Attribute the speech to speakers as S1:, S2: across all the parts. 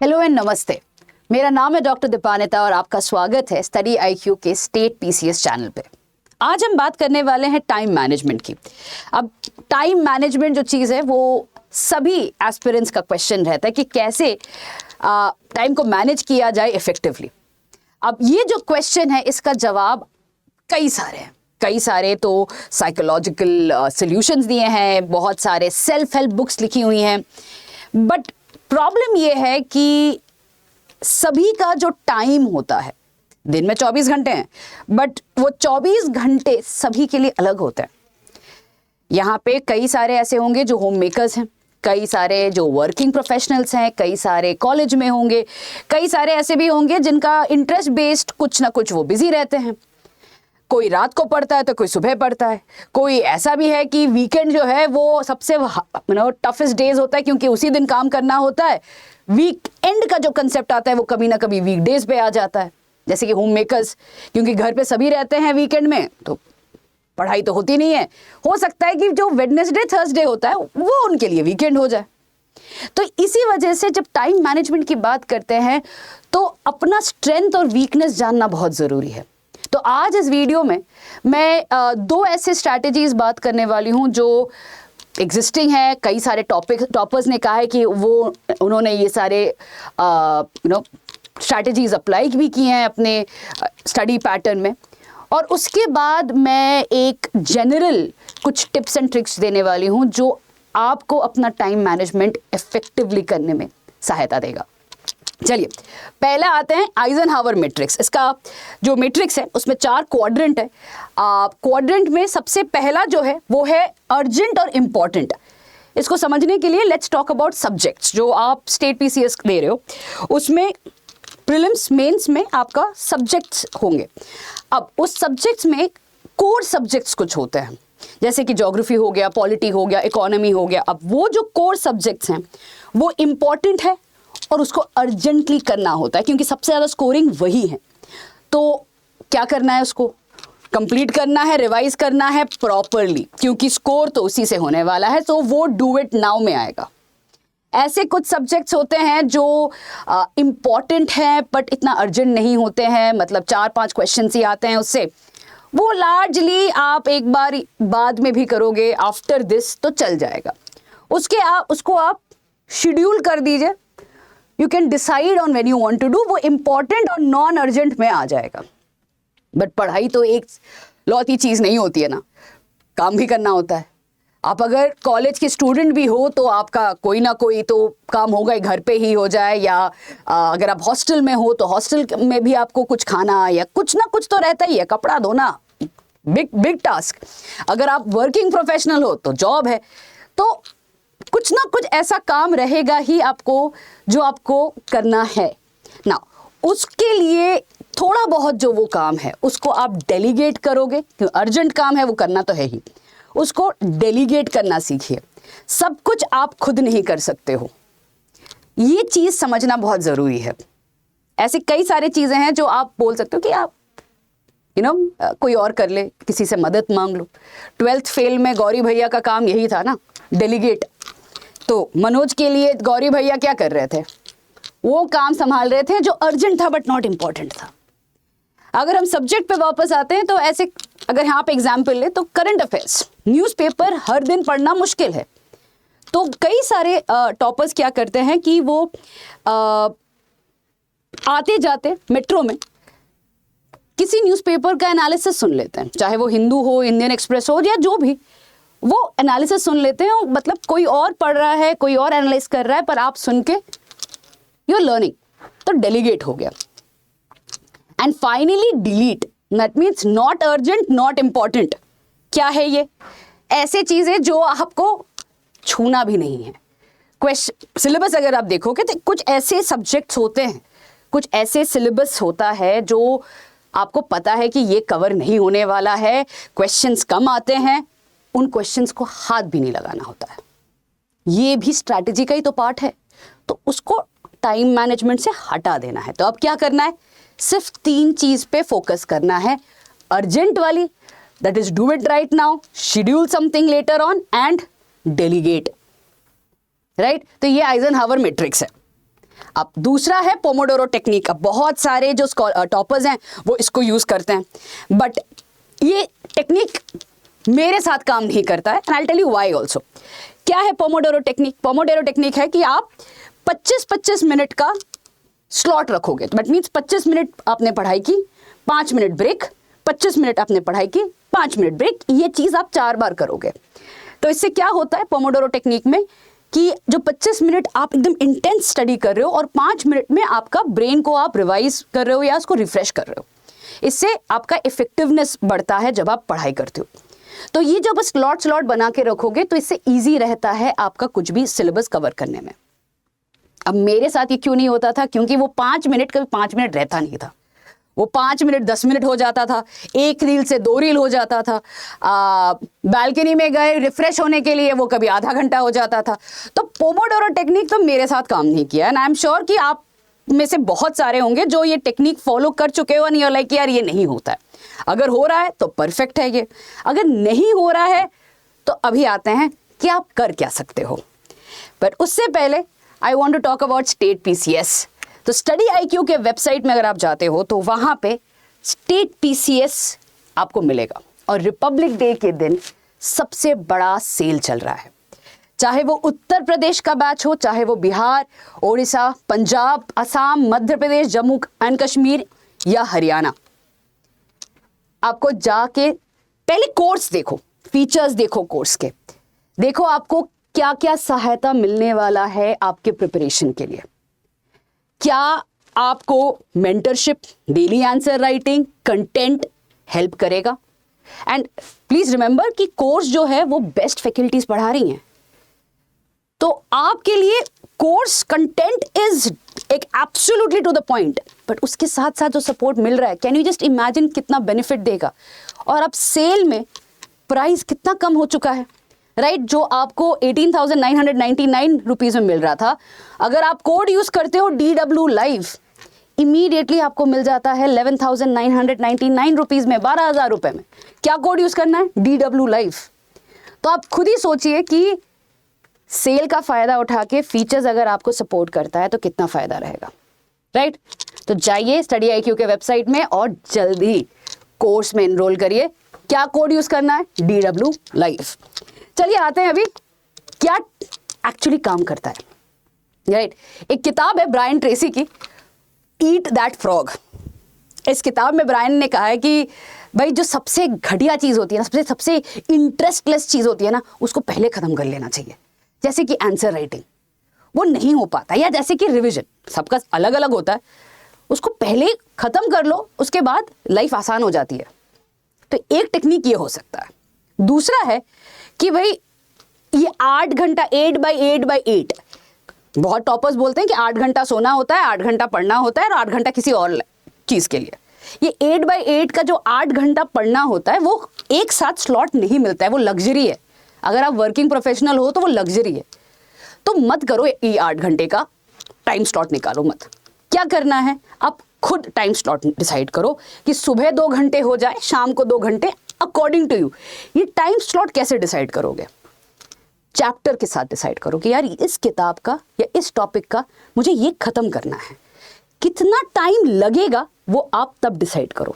S1: Hello and नमस्ते। मेरा नाम है डॉक्टर दीपानिता और आपका स्वागत है स्टडी आईक्यू के स्टेट पीसीएस चैनल पे। आज हम बात करने वाले हैं टाइम मैनेजमेंट की। अब टाइम मैनेजमेंट जो चीज़ है वो सभी एस्पिरेंट्स का क्वेश्चन रहता है कि कैसे टाइम को मैनेज किया जाए इफेक्टिवली। अब ये जो क्वेश्चन है इसका जवाब कई सारे हैं। कई सारे तो साइकोलॉजिकल सॉल्यूशंस दिए हैं, बहुत सारे सेल्फ हेल्प बुक्स लिखी हुई हैं, बट प्रॉब्लम ये है कि सभी का जो टाइम होता है, दिन में 24 घंटे हैं, बट वो 24 घंटे सभी के लिए अलग होते हैं। यहाँ पे कई सारे ऐसे होंगे जो होम मेकर्स हैं, कई सारे जो वर्किंग प्रोफेशनल्स हैं, कई सारे कॉलेज में होंगे, कई सारे ऐसे भी होंगे जिनका इंटरेस्ट बेस्ड कुछ ना कुछ वो बिजी रहते हैं। कोई रात को पढ़ता है तो कोई सुबह पढ़ता है। कोई ऐसा भी है कि वीकेंड जो है वो सबसे टफेस्ट डेज होता है क्योंकि उसी दिन काम करना होता है। वीकेंड का जो कंसेप्ट आता है वो कभी ना कभी वीकडेज पे आ जाता है। जैसे कि होम मेकर्स, क्योंकि घर पे सभी रहते हैं वीकेंड में, तो पढ़ाई तो होती नहीं है। हो सकता है कि जो वेडनेसडे थर्सडे होता है वो उनके लिए वीकेंड हो जाए। तो इसी वजह से जब टाइम मैनेजमेंट की बात करते हैं तो अपना स्ट्रेंथ और वीकनेस जानना बहुत ज़रूरी है। तो आज इस वीडियो में मैं दो ऐसे स्ट्रैटेजीज बात करने वाली हूं जो एग्जिस्टिंग है। कई सारे टॉपर्स ने कहा है कि उन्होंने ये सारे स्ट्रैटेजीज अप्लाई भी की हैं अपने स्टडी पैटर्न में। और उसके बाद मैं एक जनरल कुछ टिप्स एंड ट्रिक्स देने वाली हूं जो आपको अपना टाइम मैनेजमेंट इफेक्टिवली करने में सहायता देगा। चलिए पहले आते हैं आइजनहावर मैट्रिक्स। इसका जो मैट्रिक्स है उसमें 4 क्वाड्रेंट है। क्वाड्रेंट में सबसे पहला जो है वो है अर्जेंट और इम्पॉर्टेंट। इसको समझने के लिए लेट्स टॉक अबाउट सब्जेक्ट्स। जो आप स्टेट पीसीएस दे रहे हो उसमें प्रीलिम्स मेंस में आपका सब्जेक्ट्स होंगे। अब उस सब्जेक्ट्स में कोर सब्जेक्ट्स कुछ होते हैं, जैसे कि ज्योग्राफी हो गया, पॉलिटी हो गया, इकोनॉमी हो गया। अब वो जो कोर सब्जेक्ट्स हैं वो इम्पॉर्टेंट है और उसको अर्जेंटली करना होता है क्योंकि सबसे ज़्यादा स्कोरिंग वही है। तो क्या करना है, उसको कंप्लीट करना है, रिवाइज करना है प्रॉपरली, क्योंकि स्कोर तो उसी से होने वाला है। तो वो डू इट नाउ में आएगा। ऐसे कुछ सब्जेक्ट्स होते हैं जो इम्पॉर्टेंट हैं बट इतना अर्जेंट नहीं होते हैं, मतलब 4-5 क्वेश्चन ही आते हैं उससे। वो लार्जली आप एक बार बाद में भी करोगे, आफ्टर दिस तो चल जाएगा। उसको आप शेड्यूल कर दीजिए। You can decide on when you want to do. वो इंपॉर्टेंट और नॉन अर्जेंट में आ जाएगा। बट पढ़ाई तो एक लौती चीज़ नहीं होती है ना, काम भी करना होता है। आप अगर कॉलेज के स्टूडेंट भी हो तो आपका कोई ना कोई तो काम होगा ही, घर पे ही हो जाए या अगर आप हॉस्टल में हो तो हॉस्टल में भी आपको कुछ खाना या कुछ ना कुछ तो रहता ही है, कपड़ा धोना, बिग टास्क। अगर आप वर्किंग प्रोफेशनल हो तो जॉब है, तो कुछ ना कुछ ऐसा काम रहेगा ही आपको जो आपको करना है ना। उसके लिए थोड़ा बहुत जो वो काम है उसको आप डेलीगेट करोगे, क्योंकि अर्जेंट काम है वो करना तो है ही। उसको डेलीगेट करना सीखिए। सब कुछ आप खुद नहीं कर सकते हो, ये चीज़ समझना बहुत ज़रूरी है। ऐसे कई सारी चीज़ें हैं जो आप बोल सकते हो कि आप कोई और कर ले, किसी से मदद मांग लो। 12th फेल में गौरी भैया का काम यही था ना, डेलीगेट। तो मनोज के लिए गौरी भैया क्या कर रहे थे, वो काम संभाल रहे थे जो अर्जेंट था बट नॉट इम्पॉर्टेंट था। अगर हम सब्जेक्ट पे वापस आते हैं तो ऐसे अगर यहाँ पे एग्जाम्पल ले तो करंट अफेयर्स, न्यूज़पेपर हर दिन पढ़ना मुश्किल है। तो कई सारे टॉपर्स क्या करते हैं कि वो आते जाते मेट्रो में किसी न्यूज़पेपर का एनालिसिस सुन लेते हैं, चाहे वो हिंदू हो, इंडियन एक्सप्रेस हो या जो भी, वो एनालिसिस सुन लेते हैं। मतलब कोई और पढ़ रहा है, कोई और एनालाइज कर रहा है, पर आप सुन के यू आर लर्निंग, तो डेलीगेट हो गया। And finally delete, that means not urgent, not important. क्या है ये? ऐसे चीज़ें जो आपको छूना भी नहीं है। सिलेबस अगर आप देखोगे तो कुछ ऐसे सब्जेक्ट्स होते हैं, कुछ ऐसे सिलेबस होता है जो आपको पता है कि ये कवर नहीं होने वाला है, क्वेश्चंस कम आते हैं, उन क्वेश्चंस को हाथ भी नहीं लगाना होता है। ये भी स्ट्रैटेजी का ही तो पार्ट है। तो उसको टाइम मैनेजमेंट से हटा देना है। तो अब क्या करना है, सिर्फ 3 चीज पे फोकस करना है। अर्जेंट वाली, that is do it right now, schedule something later on and delegate. Right? तो ये आइजनहावर मैट्रिक्स है। अब दूसरा है पोमोडोरो टेक्निक। अब बहुत सारे जो टॉपर्स हैं वो इसको यूज़ करते हैं, बट ये टेक्निक मेरे साथ काम नहीं करता है, and I tell you why also. क्या है पोमोडोरो टेक्निक? पोमोडोरो टेक्निक है कि आप 25-25 मिनट का स्लॉट रखोगे। दैट मीन्स 25 मिनट आपने पढ़ाई की, 5 मिनट ब्रेक, 25 मिनट आपने पढ़ाई की, 5 मिनट ब्रेक। ये चीज़ आप 4 बार करोगे। तो इससे क्या होता है पोमोडोरो टेक्निक में कि जो 25 मिनट आप एकदम इंटेंस स्टडी कर रहे हो और 5 मिनट में आपका ब्रेन को आप रिवाइज कर रहे हो या उसको रिफ्रेश कर रहे हो, इससे आपका इफेक्टिवनेस बढ़ता है जब आप पढ़ाई करते हो। तो ये जब स्लॉट बना के रखोगे तो इससे ईजी रहता है आपका कुछ भी सिलेबस कवर करने में। अब मेरे साथ ये क्यों नहीं होता था? क्योंकि वो 5 मिनट कभी 5 मिनट रहता नहीं था। वो 5 मिनट 10 मिनट हो जाता था, एक रील से 2 रील हो जाता था। बालकनी में गए रिफ्रेश होने के लिए, वो कभी आधा घंटा हो जाता था। तो पोमोडोरो टेक्निक तो मेरे साथ काम नहीं किया, एंड आई एम श्योर कि आप में से बहुत सारे होंगे जो ये टेक्निक फॉलो कर चुके हो, नहीं लाइक यार ये नहीं होता है। अगर हो रहा है तो परफेक्ट है ये, अगर नहीं हो रहा है तो अभी आते हैं कि आप कर क्या सकते हो। पर उससे पहले I want to talk about state PCS। तो स्टडी IQ के वेबसाइट में अगर आप जाते हो तो वहाँ पे स्टेट PCS आपको मिलेगा, और रिपब्लिक डे के दिन सबसे बड़ा सेल चल रहा है। चाहे वो उत्तर प्रदेश का बैच हो, चाहे वो बिहार, ओडिशा, पंजाब, असम, मध्य प्रदेश, जम्मू एंड कश्मीर या हरियाणा, आपको जाके पहले कोर्स देखो, फीचर्स देखो कोर्स के, देखो आपको क्या क्या सहायता मिलने वाला है आपके प्रिपरेशन के लिए। क्या आपको mentorship, daily answer writing, content help करेगा? एंड प्लीज रिमेंबर कि कोर्स जो है वो बेस्ट फैकल्टीज पढ़ा रही हैं, तो आपके लिए कोर्स कंटेंट इज एक absolutely to the point, but उसके साथ साथ जो सपोर्ट मिल रहा है, कैन यू जस्ट इमेजिन कितना बेनिफिट देगा। और अब सेल में प्राइस कितना कम हो चुका है, राइट? जो आपको 18,999 रुपीज़ में मिल रहा था, अगर आप कोड यूज़ करते हो DW लाइव, इमीडिएटली आपको मिल जाता है 11,999 रुपीज़ में, 12,000 रुपये में। क्या कोड यूज़ करना है? DW live. तो आप खुद ही सोचिए कि सेल का फ़ायदा उठा के फीचर्स अगर आपको सपोर्ट करता है तो कितना फ़ायदा रहेगा, राइट? तो जाइए स्टडी IQ के वेबसाइट में और जल्दी कोर्स में एनरोल करिए। क्या कोड यूज़ करना है? DW live. चलिए आते हैं अभी क्या एक्चुअली काम करता है, राइट? एक किताब है ब्रायन ट्रेसी की, ईट दैट फ्रॉग। इस किताब में ब्रायन ने कहा है कि भाई जो सबसे घटिया चीज़ होती है ना, सबसे इंटरेस्टलेस चीज़ होती है ना, उसको पहले ख़त्म कर लेना चाहिए। जैसे कि आंसर राइटिंग, वो नहीं हो पाता, या जैसे कि रिविजन, सबका अलग अलग होता है, उसको पहले ख़त्म कर लो, उसके बाद लाइफ आसान हो जाती है। तो एक टेक्निक ये हो सकता है। दूसरा है कि भाई ये 8 घंटा 8x8x8, बहुत टॉपर्स बोलते हैं कि 8 घंटा सोना होता है, 8 घंटा पढ़ना होता है और 8 घंटा किसी और चीज़ के लिए। ये 8x8 का जो 8 घंटा पढ़ना होता है वो एक साथ स्लॉट नहीं मिलता है, वो लग्जरी है। अगर आप वर्किंग प्रोफेशनल हो तो वो लग्जरी है। तो मत करो ये 8 घंटे का टाइम स्लॉट निकालो मत। क्या करना है, आप खुद टाइम स्लॉट डिसाइड करो कि सुबह 2 घंटे हो जाए, शाम को 2 घंटे, अकॉर्डिंग टू यू। ये टाइम स्लॉट कैसे डिसाइड करोगे? चैप्टर के साथ डिसाइड करो कि यार इस किताब का या इस टॉपिक का मुझे ये खत्म करना है, कितना टाइम लगेगा वो आप तब डिसाइड करो।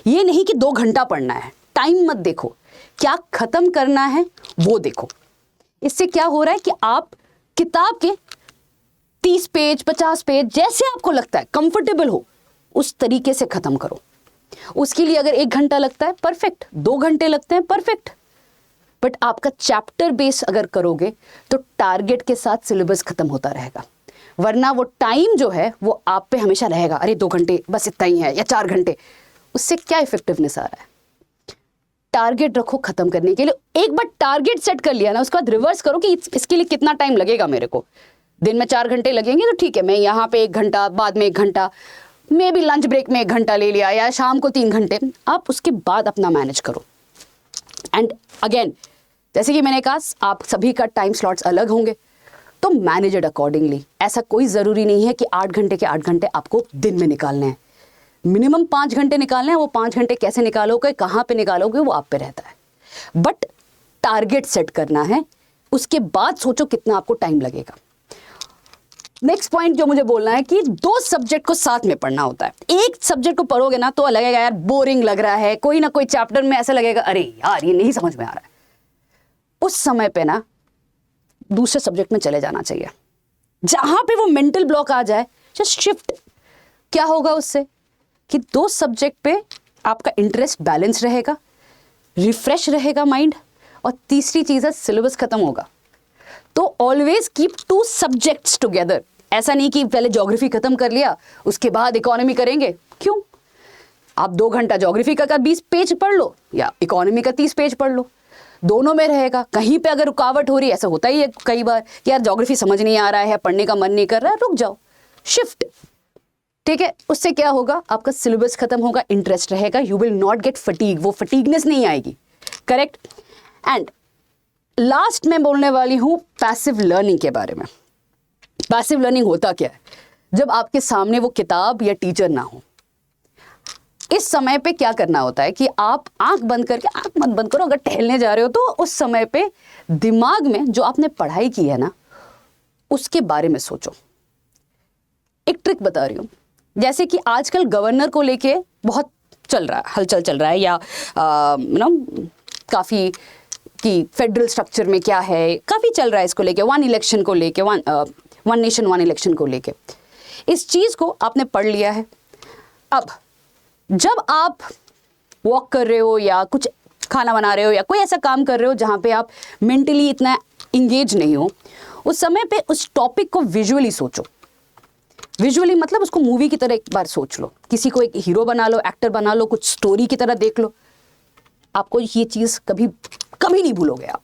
S1: ये नहीं कि 2 घंटा पढ़ना है, टाइम मत देखो, क्या खत्म करना है वो देखो। इससे क्या हो रहा है कि आप किताब के 30 पेज 50 पेज जैसे आपको लगता है कंफर्टेबल हो उस तरीके से खत्म करो। उसके लिए अगर 1 घंटा लगता है परफेक्ट, 2 घंटे लगते हैं परफेक्ट, बट आपका चैप्टर बेस अगर करोगे तो टारगेट के साथ सिलेबस खत्म होता रहेगा। वरना वो टाइम जो है वो आप पे हमेशा रहेगा, अरे 2 घंटे बस इतना ही है या 4 घंटे, उससे क्या इफेक्टिवनेस आ रहा है। टारगेट रखो खत्म करने के लिए। एक बार टारगेट सेट कर लिया ना, उसके बाद रिवर्स करो कि इसके लिए कितना टाइम लगेगा मेरे को। दिन में 4 घंटे लगेंगे तो ठीक है, मैं यहाँ पे 1 घंटा, बाद में 1 घंटा, मे बी लंच ब्रेक में 1 घंटा ले लिया, या शाम को 3 घंटे, आप उसके बाद अपना मैनेज करो। एंड अगेन जैसे कि मैंने कहा, आप सभी का टाइम स्लॉट्स अलग होंगे, तो मैनेज इट अकॉर्डिंगली। ऐसा कोई ज़रूरी नहीं है कि 8 घंटे के 8 घंटे आपको दिन में निकालने हैं। मिनिमम 5 घंटे निकालने हैं, वो 5 घंटे कैसे निकालोगे, कहाँ पे निकालोगे, वो आप पे रहता है। बट टारगेट सेट करना है, उसके बाद सोचो कितना आपको टाइम लगेगा। नेक्स्ट पॉइंट जो मुझे बोलना है कि 2 सब्जेक्ट को साथ में पढ़ना होता है। एक सब्जेक्ट को पढ़ोगे ना तो लगेगा यार बोरिंग लग रहा है, कोई ना कोई चैप्टर में ऐसा लगेगा अरे यार ये नहीं समझ में आ रहा है। उस समय पे ना दूसरे सब्जेक्ट में चले जाना चाहिए। जहां पे वो मेंटल ब्लॉक आ जाए जस्ट शिफ्ट। क्या होगा उससे कि 2 सब्जेक्ट पे आपका इंटरेस्ट बैलेंस रहेगा, रिफ्रेश रहेगा माइंड, और तीसरी चीज है सिलेबस खत्म होगा। तो ऑलवेज कीप 2 सब्जेक्ट्स टुगेदर। ऐसा नहीं कि पहले ज्योग्राफी खत्म कर लिया उसके बाद इकोनॉमी करेंगे, क्यों? आप 2 घंटा ज्योग्राफी का 20 पेज पढ़ लो या इकोनॉमी का 30 पेज पढ़ लो, दोनों में रहेगा। कहीं पे अगर रुकावट हो रही है, ऐसा होता ही है कई बार कि यार ज्योग्राफी समझ नहीं आ रहा है, पढ़ने का मन नहीं कर रहा है, रुक जाओ, शिफ्ट। ठीक है, उससे क्या होगा, आपका सिलेबस खत्म होगा, इंटरेस्ट रहेगा, you will not gate fatigue, वो फटीगनेस नहीं आएगी। करेक्ट। एंड लास्ट में बोलने वाली हूं पैसिव लर्निंग के बारे में। पैसिव लर्निंग होता क्या है? जब आपके सामने वो किताब या टीचर ना हो, इस समय पे क्या करना होता है कि आप आंख बंद करके, आंख मत बंद करो, अगर टहलने जा रहे हो तो उस समय पे दिमाग में जो आपने पढ़ाई की है ना उसके बारे में सोचो। एक ट्रिक बता रही हूं, जैसे कि आजकल गवर्नर को लेके बहुत चल रहा है, हलचल चल रहा है, या काफी कि फेडरल स्ट्रक्चर में क्या है, काफी चल रहा है इसको लेके, 1 इलेक्शन को लेके, 1 नेशन 1 इलेक्शन को लेके। इस चीज को आपने पढ़ लिया है। अब जब आप वॉक कर रहे हो या कुछ खाना बना रहे हो या कोई ऐसा काम कर रहे हो जहां पे आप मेंटली इतना इंगेज नहीं हो, उस समय पे उस टॉपिक को विजुअली सोचो। विजुअली मतलब उसको मूवी की तरह एक बार सोच लो, किसी को एक हीरो बना लो, एक्टर बना लो, कुछ स्टोरी की तरह देख लो। आपको ये चीज कभी कभी नहीं भूलोगे आप,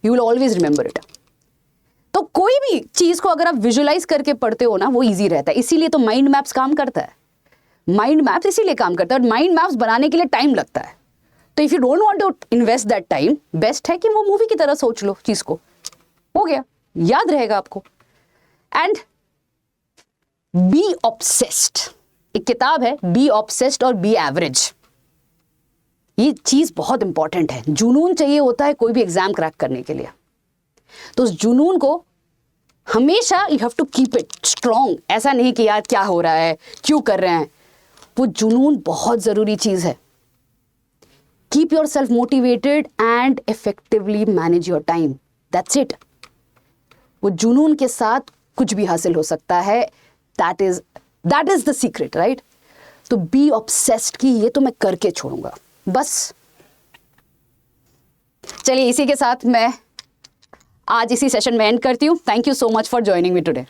S1: you will always remember it. तो कोई भी चीज को अगर आप विजुअलाइज करके पढ़ते हो ना वो इजी रहता है। इसीलिए तो माइंड मैप्स काम करता है। माइंड मैप्स इसीलिए काम करता है, और माइंड मैप्स बनाने के लिए टाइम लगता है। तो if you don't want to invest that time, best है कि वो मूवी की तरह सोच लो चीज को, हो गया, याद रहेगा आपको। एंड बी ऑब्सेस्ड, एक किताब है बी ऑब्सेस्ड और बी एवरेज। ये चीज बहुत इंपॉर्टेंट है। जुनून चाहिए होता है कोई भी एग्जाम क्रैक करने के लिए, तो उस जुनून को हमेशा you have to keep it strong. ऐसा नहीं कि यार क्या हो रहा है, क्यों कर रहे हैं, वो जुनून बहुत जरूरी चीज है। Keep your self motivated and effectively manage your time, that's it. वो जुनून के साथ कुछ भी हासिल हो सकता है, that is the secret, right. तो बी ऑब्सेस्ड की ये तो मैं करके छोड़ूंगा बस। चलिए इसी के साथ मैं आज इसी सेशन में एंड करती हूँ। Thank you so much for joining me today.